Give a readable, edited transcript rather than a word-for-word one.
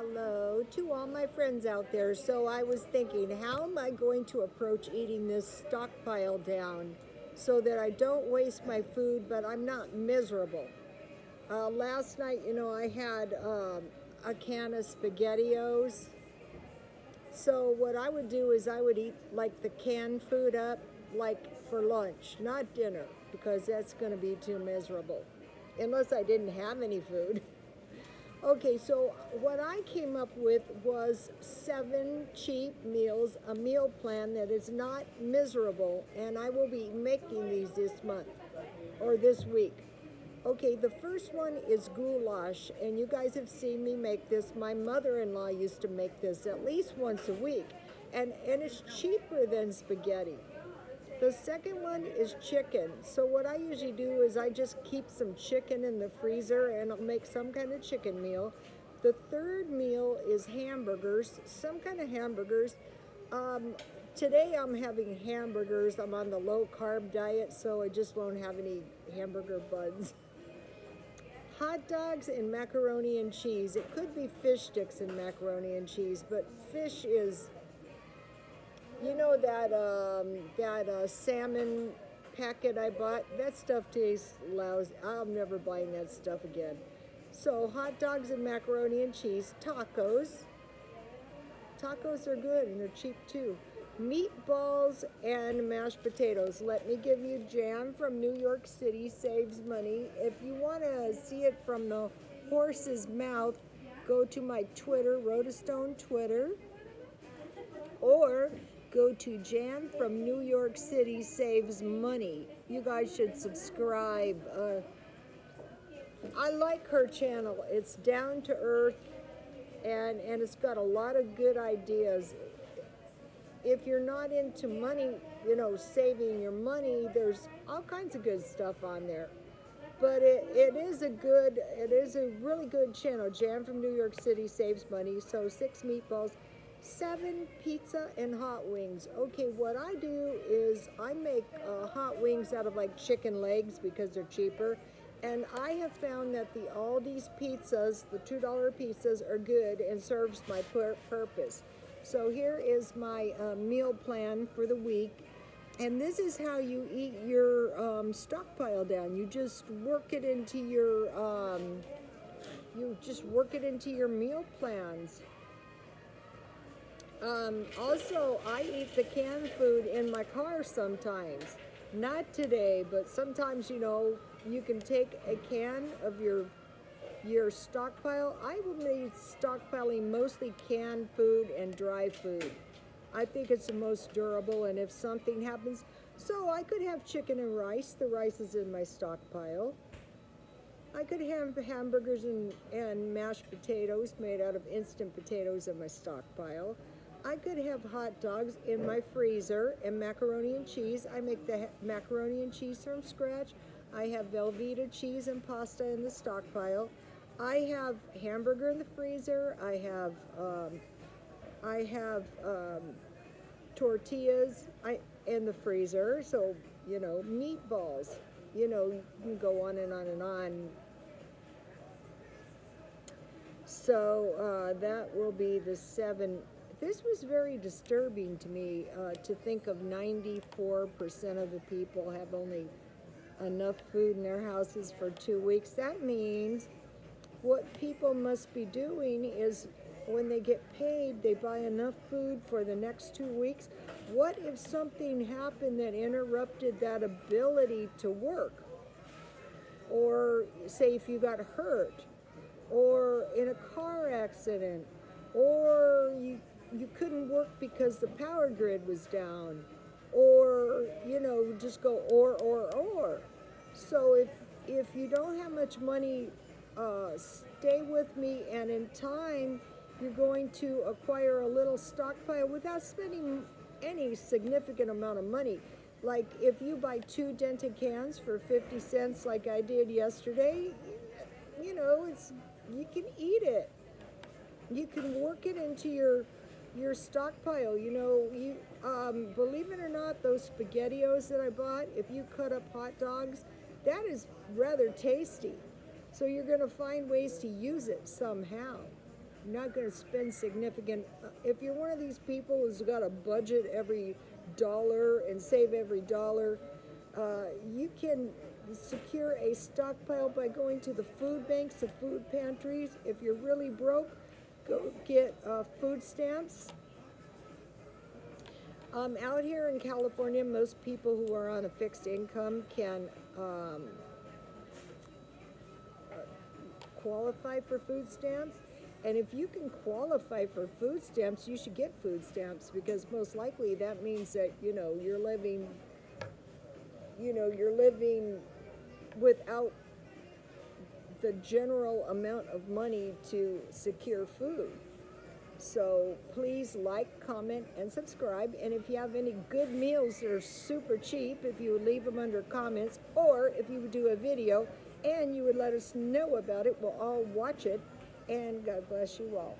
Hello to all my friends out there. So I was thinking, how am I going to approach eating this stockpile down so that I don't waste my food, but I'm not miserable? Last night, I had a can of SpaghettiOs. So what I would do is I would eat like the canned food up like for lunch, not dinner, because that's going to be too miserable, unless I didn't have any food. Okay, so what I came up with was 7 cheap meals, a meal plan that is not miserable, and I will be making these this month or this week. Okay, the first one is goulash, and you guys have seen me make this. My mother-in-law used to make this at least once a week, and it's cheaper than spaghetti. The second one is chicken. So what I usually do is I just keep some chicken in the freezer and I'll make some kind of chicken meal. The third meal is hamburgers, some kind of hamburgers. Today I'm having hamburgers. I'm on the low carb diet, so I just won't have any hamburger buns. Hot dogs and macaroni and cheese. It could be fish sticks and macaroni and cheese, but fish is, that salmon packet I bought, that stuff tastes lousy. I'm never buying that stuff again. So hot dogs and macaroni and cheese. Tacos. Tacos are good and they're cheap too. Meatballs and mashed potatoes. Let me give you jam from New York City, saves money. If you want to see it from the horse's mouth, go to my Twitter, Rotastone Twitter, or go to Jan from New York City Saves Money. You guys should subscribe. I like her channel. It's down to earth, and it's got a lot of good ideas. If you're not into money, saving your money, there's all kinds of good stuff on there. But it is a really good channel. Jan from New York City Saves Money. So 6 meatballs, 7 pizza and hot wings. Okay, what I do is I make hot wings out of like chicken legs because they're cheaper. And I have found that the Aldi's pizzas, the $2 pizzas, are good and serves my purpose. So here is my meal plan for the week. And this is how you eat your stockpile down. You just work it into your meal plans. Also, I eat the canned food in my car sometimes. Not today, but sometimes, you can take a can of your stockpile. I will be stockpiling mostly canned food and dry food. I think it's the most durable, and if something happens, so I could have chicken and rice. The rice is in my stockpile. I could have hamburgers and mashed potatoes made out of instant potatoes in my stockpile. I could have hot dogs in my freezer and macaroni and cheese. I make the macaroni and cheese from scratch. I have Velveeta cheese and pasta in the stockpile. I have hamburger in the freezer. I have tortillas in the freezer. So, meatballs. You can go on and on and on. So that will be the 7. This was very disturbing to me to think of 94% of the people have only enough food in their houses for 2 weeks. That means what people must be doing is when they get paid, they buy enough food for the next 2 weeks. What if something happened that interrupted that ability to work? Or say if you got hurt, or in a car accident, or you couldn't work because the power grid was down, or just go or. So if you don't have much money, stay with me, and in time you're going to acquire a little stockpile without spending any significant amount of money. Like if you buy 2 dented cans for 50 cents like I did yesterday, you can eat it. You can work it into your stockpile. Believe it or not, those SpaghettiOs that I bought, if you cut up hot dogs, that is rather tasty. So you're going to find ways to use it somehow. not going to spend significant. If you're one of these people who's got a budget every dollar and save every dollar, you can secure a stockpile by going to the food banks, the food pantries. If you're really broke, go get food stamps. Out here in California, most people who are on a fixed income can qualify for food stamps. And if you can qualify for food stamps, you should get food stamps, because most likely that means that, you're living without the general amount of money to secure food. So please like, comment, and subscribe. And if you have any good meals that are super cheap, if you would leave them under comments, or if you would do a video and you would let us know about it, we'll all watch it. And God bless you all.